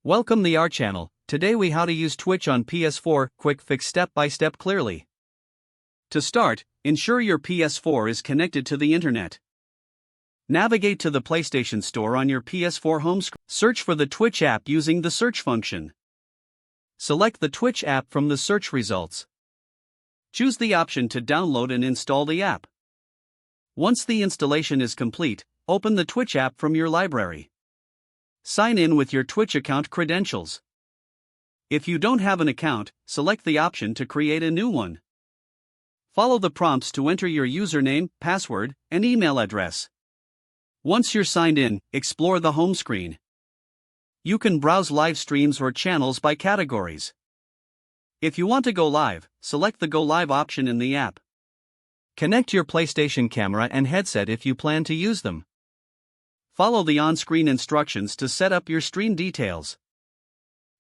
Welcome to our channel. Today we how to use Twitch on PS4, quick fix step by step clearly. To start, ensure your PS4 is connected to the internet. Navigate to the PlayStation Store on your PS4 home screen. Search for the Twitch app using the search function. Select the Twitch app from the search results. Choose the option to download and install the app. Once the installation is complete, open the Twitch app from your library. Sign in with your Twitch account credentials. If you don't have an account, select the option to create a new one. Follow the prompts to enter your username, password, and email address. Once you're signed in, explore the home screen. You can browse live streams or channels by categories. If you want to go live, select the Go Live option in the app. Connect your PlayStation camera and headset if you plan to use them. Follow the on-screen instructions to set up your stream details.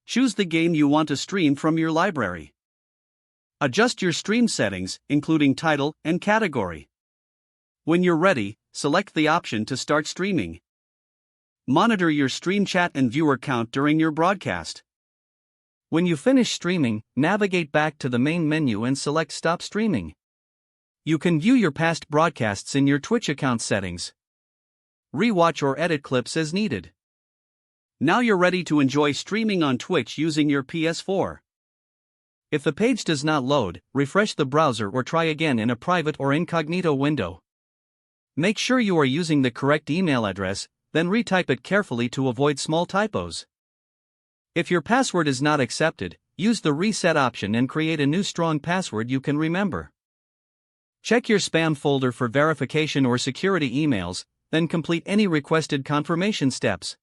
Choose the game you want to stream from your library. Adjust your stream settings, including title and category. When you're ready, select the option to start streaming. Monitor your stream chat and viewer count during your broadcast. When you finish streaming, navigate back to the main menu and select Stop Streaming. You can view your past broadcasts in your Twitch account settings. Rewatch or edit clips as needed. Now you're ready to enjoy streaming on Twitch using your PS4. If the page does not load, refresh the browser or try again in a private or incognito window. Make sure you are using the correct email address, then retype it carefully to avoid small typos. If your password is not accepted, use the reset option and create a new strong password you can remember. Check your spam folder for verification or security emails, then complete any requested confirmation steps.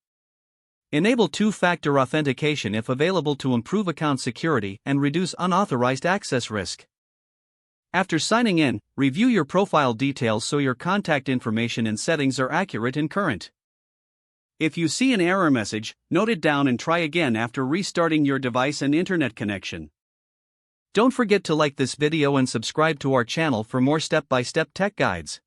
Enable two-factor authentication if available to improve account security and reduce unauthorized access risk. After signing in, review your profile details so your contact information and settings are accurate and current. If you see an error message, note it down and try again after restarting your device and internet connection. Don't forget to like this video and subscribe to our channel for more step-by-step tech guides.